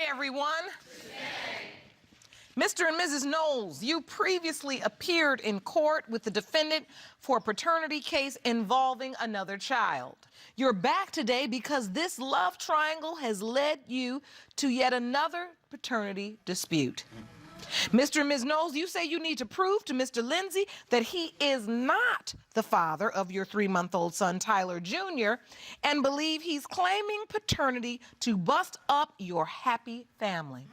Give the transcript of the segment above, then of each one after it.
Everyone. Mr. and Mrs. Knowles, you previously appeared in court with the defendant for a paternity case involving another child. You're back today because this love triangle has led you to yet another paternity dispute. Mr. and Ms. Knowles, you say you need to prove to Mr. Lindsay that he is not the father of your 3-month-old son, Tyler Jr., and believe he's claiming paternity to bust up your happy family.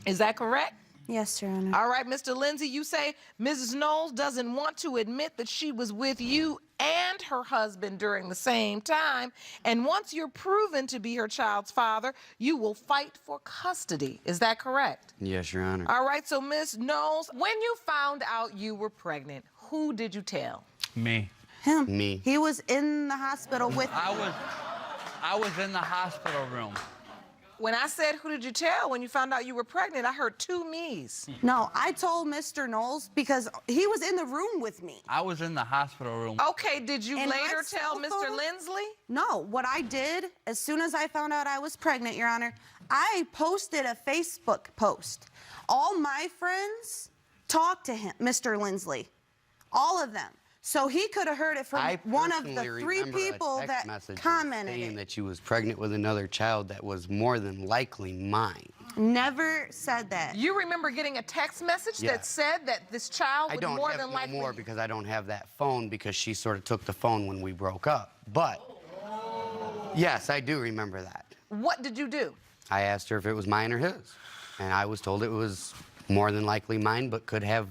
Is that correct? Yes, Your Honor. All right, Mr. Lindsay, you say Mrs. Knowles doesn't want to admit that she was with you and her husband during the same time, and once you're proven to be her child's father, you will fight for custody. Is that correct? Yes, Your Honor. All right, so Miss Knowles, when you found out you were pregnant, who did you tell? Me. Him. Me. He was in the hospital with I was in the hospital room. When I said, who did you tell when you found out you were pregnant, I heard 2 me's. No, I told Mr. Knowles because he was in the room with me. I was in the hospital room. Okay, did you And later my tell cell Mr. phone? Lindsley? No, what I did, as soon as I found out I was pregnant, Your Honor, I posted a Facebook post. All my friends talked to him, Mr. Lindsley, all of them. So he could have heard it from I one of the personally 3 remember a people text that message commented saying it. that you was pregnant with another child that was more than likely mine. Never said that. You remember getting a text message Yeah. that said that this child I would don't more have than no likely... more because I don't have that phone because she sort of took the phone when we broke up. But, yes, I do remember that. What did you do? I asked her if it was mine or his, and I was told it was more than likely mine, but could have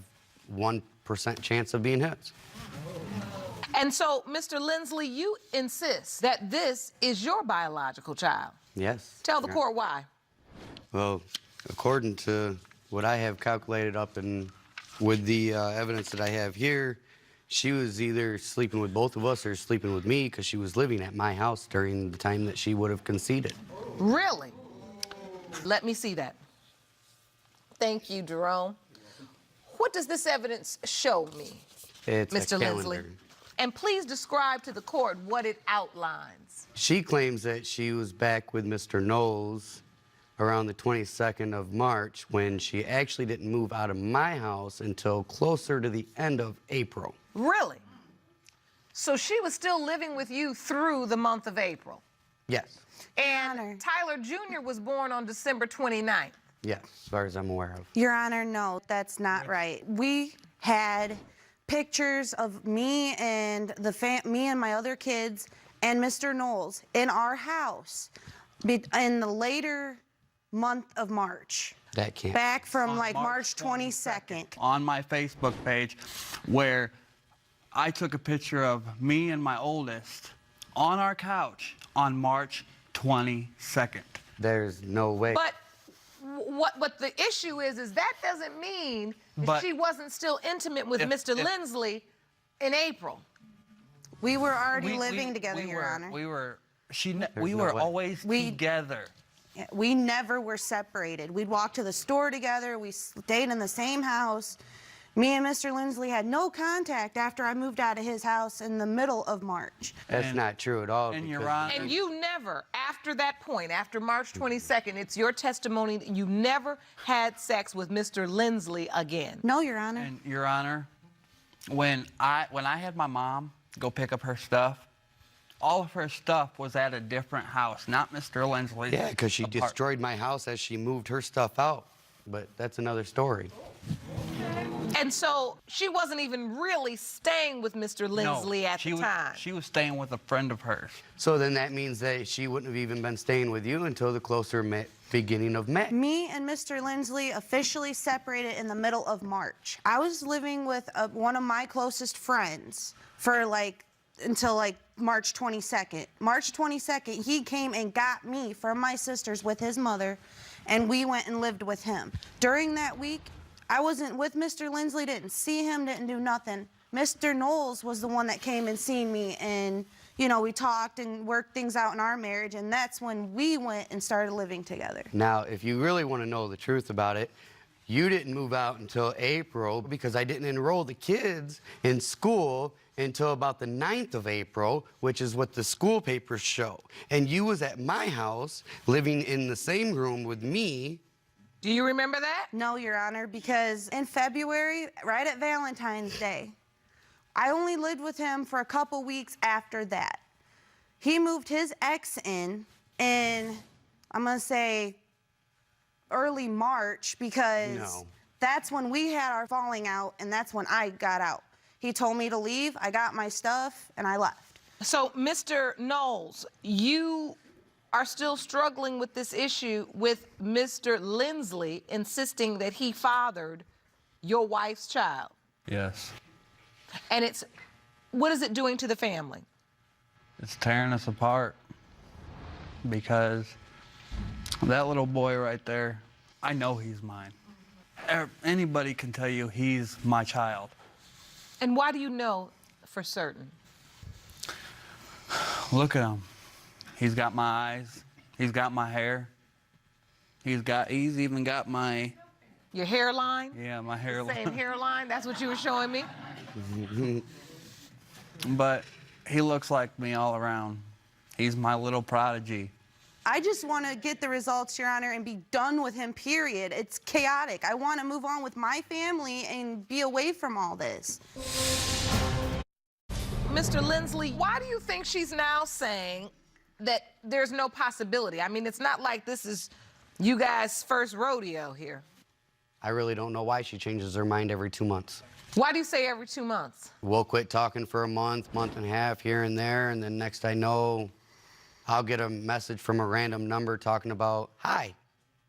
1% chance of being his. And so, Mr. Lindsley, you insist that this is your biological child. Yes. Tell the Yeah. court why. Well, according to what I have calculated up and with the evidence that I have here, she was either sleeping with both of us or sleeping with me because she was living at my house during the time that she would have conceded. Really? Let me see that. Thank you, Jerome. What does this evidence show me, It's Mr. a Lindsley? calendar. And please describe to the court what it outlines. She claims that she was back with Mr. Knowles around the 22nd of March when she actually didn't move out of my house until closer to the end of April. Really? So she was still living with you through the month of April? Yes. And Honor. Tyler Jr. was born on December 29th. Yes, as far as I'm aware of. Your Honor, no, that's not right. We had pictures of me and me and my other kids and Mr. Knowles in our house in the later month of March. That can't. Back from On like March 22nd. On my Facebook page, where I took a picture of me and my oldest on our couch on March 22nd. There's no way. But what the issue is that doesn't mean that But she wasn't still intimate with Mr. Lindsley in April. We were already living together, we Your were, Honor. We were no way. always together. We never were separated. We'd walk to the store together. We stayed in the same house. Me and Mr. Lindsley had no contact after I moved out of his house in the middle of March. That's And- not true at all. and Your because- Honor- And you never, after that point, after March 22nd, it's your testimony that you never had sex with Mr. Lindsley again. No, Your Honor. And Your Honor, when I had my mom go pick up her stuff, all of her stuff was at a different house, not Mr. Lindsley's. Yeah, because she apart- destroyed my house as she moved her stuff out. But that's another story. And so she wasn't even really staying with Mr. Lindsley at the time. She was staying with a friend of hers. So then that means that she wouldn't have even been staying with you until the closer beginning of May. Me and Mr. Lindsley officially separated in the middle of March. I was living with one of my closest friends for until March 22nd. March 22nd, he came and got me from my sisters with his mother, and we went and lived with him. During that week, I wasn't with Mr. Lindsley, didn't see him, didn't do nothing. Mr. Knowles was the one that came and seen me, and, you know, we talked and worked things out in our marriage, and that's when we went and started living together. Now, if you really want to know the truth about it, you didn't move out until April because I didn't enroll the kids in school until about the 9th of April, which is what the school papers show. And you was at my house, living in the same room with me. Do you remember that? No, Your Honor, because in February, right at Valentine's Day, I only lived with him for a couple weeks after that. He moved his ex in, I'm gonna say, early March, because No. that's when we had our falling out, and that's when I got out. He told me to leave, I got my stuff, and I left. So, Mr. Knowles, you are still struggling with this issue with Mr. Lindsley insisting that he fathered your wife's child. Yes. And what is it doing to the family? It's tearing us apart because that little boy right there, I know he's mine. Anybody can tell you he's my child. And why do you know for certain? Look at him. He's got my eyes. He's got my hair. He's even got my, Your hairline? yeah, my hairline. Same hairline? That's what you were showing me? But he looks like me all around. He's my little prodigy. I just want to get the results, Your Honor, and be done with him, period. It's chaotic. I want to move on with my family and be away from all this. Mr. Lindsley, why do you think she's now saying that there's no possibility? I mean, it's not like this is you guys' first rodeo here. I really don't know why she changes her mind every 2 months. Why do you say every 2 months? We'll quit talking for a month, month and a half, here and there, and then next I know, I'll get a message from a random number talking about, hi.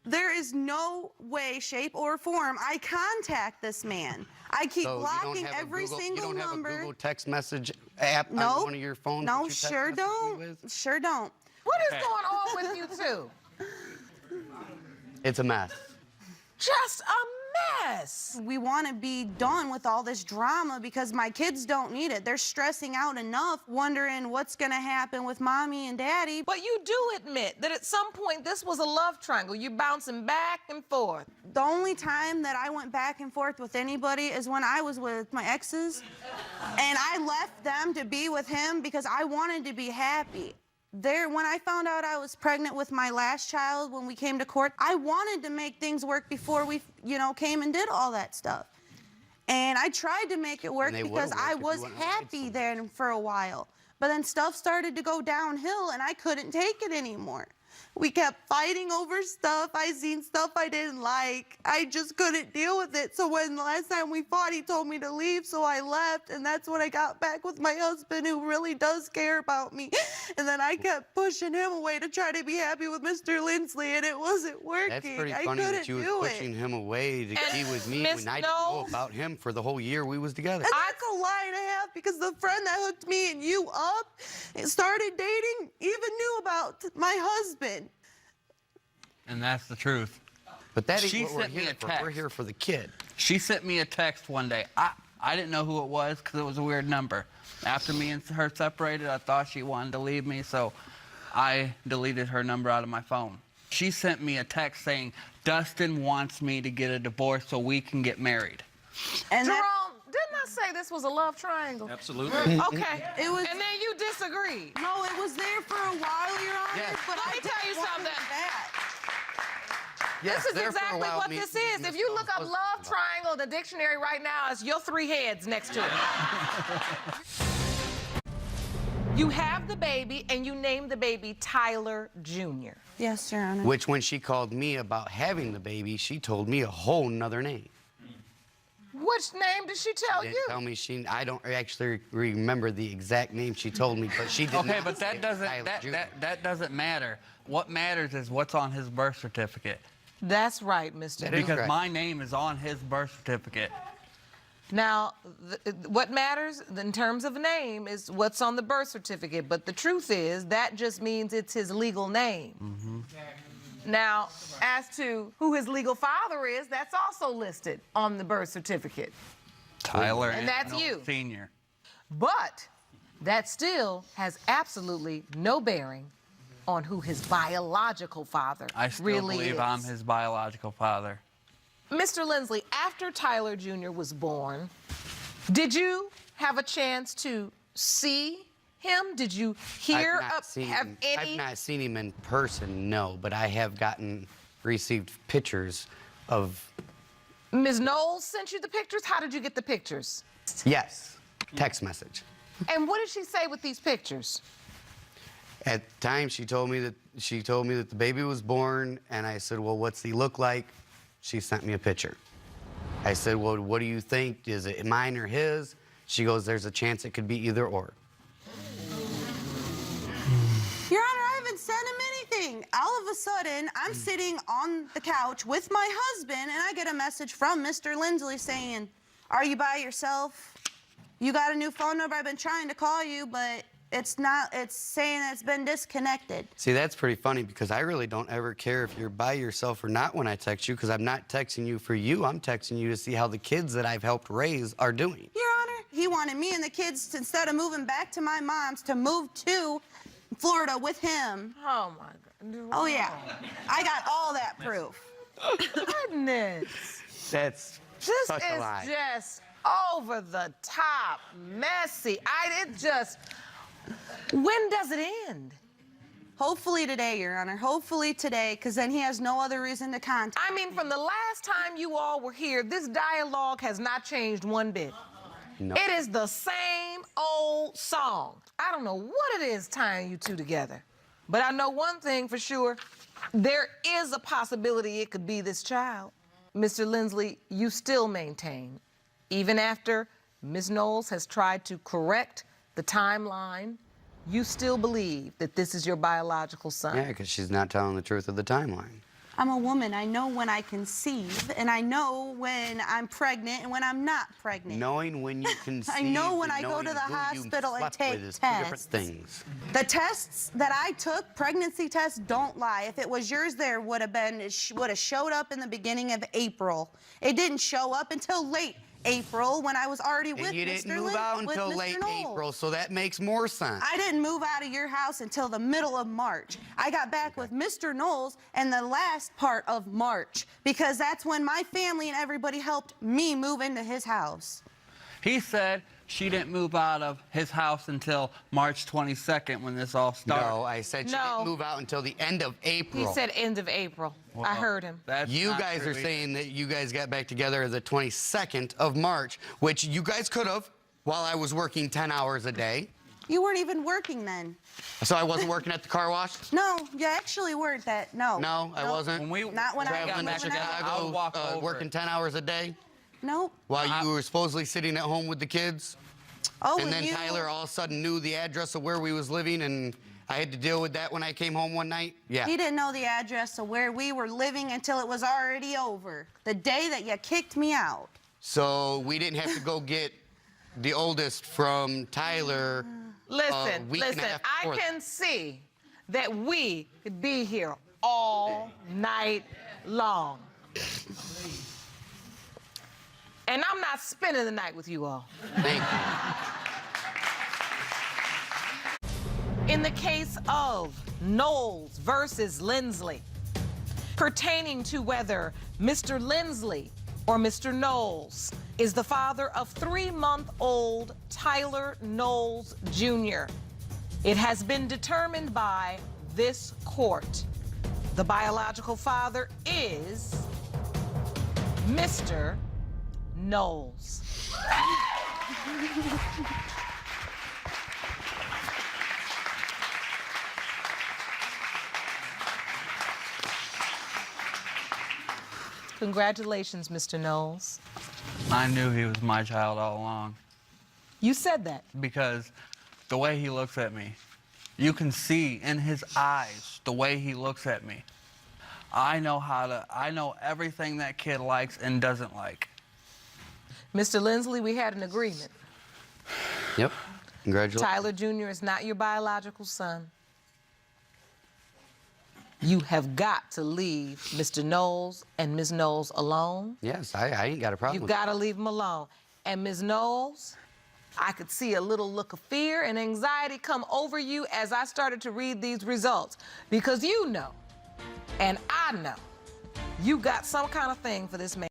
There is no way, shape, or form I contact this man. I keep So blocking every single you don't number. have a Google text message app No, on one of your phones? that no, you text sure message me don't. with? Sure don't. What is going on with you two? It's a mess. Just a mess. We want to be done with all this drama because my kids don't need it. They're stressing out enough, wondering what's going to happen with mommy and daddy. But you do admit that at some point this was a love triangle. You're bouncing back and forth. The only time that I went back and forth with anybody is when I was with my exes, and I left them to be with him because I wanted to be happy. When I found out I was pregnant with my last child when we came to court, I wanted to make things work before we, came and did all that stuff. And I tried to make it work And they because would've I worked if you was wouldn't have lied happy so there for a while. But then stuff started to go downhill and I couldn't take it anymore. We kept fighting over stuff. I seen stuff I didn't like. I just couldn't deal with it. So when the last time we fought, he told me to leave, so I left. And that's when I got back with my husband, who really does care about me. And then I kept pushing him away to try to be happy with Mr. Lindsley, and it wasn't working. That's pretty I funny couldn't that you was do pushing it. him away to be with me Miss when I didn't know Knowles? about him for the whole year we was together. And that's a lie and a half, because the friend that hooked me and you up and started dating even knew about my husband. And that's the truth. But that ain't She what we're sent me here a for. We're text. here for the kid. She sent me a text one day. I didn't know who it was because it was a weird number. After me and her separated, I thought she wanted to leave me, so I deleted her number out of my phone. She sent me a text saying, Dustin wants me to get a divorce so we can get married. And Jerome, that, didn't I say this was a love triangle? Absolutely. Okay. It was- And then you disagreed. no, it was there for a while, Your Honor, Yes. but Let I me tell you didn't want something. it back. Yes, This is there for a exactly while, what me- this me is. and If Mr. you look up Knowles love was- triangle in the dictionary right now, it's your three heads next to it. You have the baby, and you name the baby Tyler Jr. Yes, Your Honor. Which, when she called me about having the baby, she told me a whole nother name. Which name did she tell Didn't you? tell me I don't actually remember the exact name she told me, but she did Okay, not but say that doesn't Tyler Jr. that doesn't matter. What matters is what's on his birth certificate. That's right, Mr. That is Because right. my name is on his birth certificate. Now, what matters in terms of name is what's on the birth certificate, but the truth is that just means it's his legal name. Now, as to who his legal father is, that's also listed on the birth certificate. Tyler And that's Knowles you. Sr. But that still has absolutely no bearing on who his biological father I still really believe is. I'm his biological father. Mr. Lindsley, after Tyler Jr. was born, did you have a chance to see him? Did you hear have any? I've not seen him in person, no, but I have received pictures of. Ms. Knowles sent you the pictures? How did you get the pictures? Yes, text message. And what did she say with these pictures? At the time, she told me that the baby was born, and I said, "Well, what's he look like?" She sent me a picture. I said, "Well, what do you think? Is it mine or his?" She goes, "There's a chance it could be either or." Your Honor, I haven't sent him anything. All of a sudden, I'm sitting on the couch with my husband, and I get a message from Mr. Lindsley saying, "Are you by yourself? You got a new phone number? I've been trying to call you, but it's saying it's been disconnected." See, that's pretty funny because I really don't ever care if you're by yourself or not when I text you because I'm not texting you for you. I'm texting you to see how the kids that I've helped raise are doing. Your Honor, he wanted me and the kids, to, instead of moving back to my mom's, to move to Florida with him. Oh, my God. Oh, yeah. I got all that proof. Goodness. That's This such a is lie. just over the top, messy. When does it end? Hopefully today, Your Honor. Hopefully today, because then he has no other reason to contact. I mean, from the last time you all were here, this dialogue has not changed one bit. No. It is the same old song. I don't know what it is tying you two together, but I know one thing for sure. There is a possibility it could be this child. Mr. Lindsley, you still maintain, even after Ms. Knowles has tried to correct the timeline, you still believe that this is your biological son? Yeah, because she's not telling the truth of the timeline. I'm a woman. I know when I conceive, and I know when I'm pregnant and when I'm not pregnant. Knowing when you conceive. I know when and I go knowing to the who you hospital and slept take with is two different tests. things. The tests that I took, pregnancy tests, don't lie. If it was yours, there would have showed up in the beginning of April. It didn't show up until late April when I was already with Mr. And you didn't move out until late April, so that makes more sense. I didn't move out of your house until the middle of March. I got back with Mr. Knowles in the last part of March because that's when my family and everybody helped me move into his house. He said she didn't move out of his house until March 22nd when this all started. No, I said she No. didn't move out until the end of April. He said end of April. Well, I heard him. That's You not guys true are either. saying that you guys got back together the 22nd of March, which you guys could have while I was working 10 hours a day. You weren't even working then. So I wasn't working at the car wash? No, you actually weren't that. No. No, I wasn't. When we Not when I got Traveling got to back moving out. together, I would walk Chicago, over. working 10 hours a day Nope. while you were supposedly sitting at home with the kids. Oh, And then you, Tyler all of a sudden knew the address of where we was living, and I had to deal with that when I came home one night. Yeah. He didn't know the address of where we were living until it was already over. The day that you kicked me out. So we didn't have to go get the oldest from Tyler. Listen, week and a listen, half I before can see that we could be here all night long. And I'm not spending the night with you all. Thank you. In the case of Knowles versus Lindsley, pertaining to whether Mr. Lindsley or Mr. Knowles is the father of 3-month-old Tyler Knowles Jr., it has been determined by this court. The biological father is Mr. Knowles. Congratulations, Mr. Knowles. I knew he was my child all along You said that. because the way he looks at me, you can see in his eyes the way he looks at me. I know everything that kid likes and doesn't like. Mr. Lindsley, we had an agreement. Yep. Congratulations. Tyler Jr. is not your biological son. You have got to leave Mr. Knowles and Ms. Knowles alone. Yes, I ain't got a problem. You've got to leave them alone. And Ms. Knowles, I could see a little look of fear and anxiety come over you as I started to read these results. Because you know, and I know, you got some kind of thing for this man.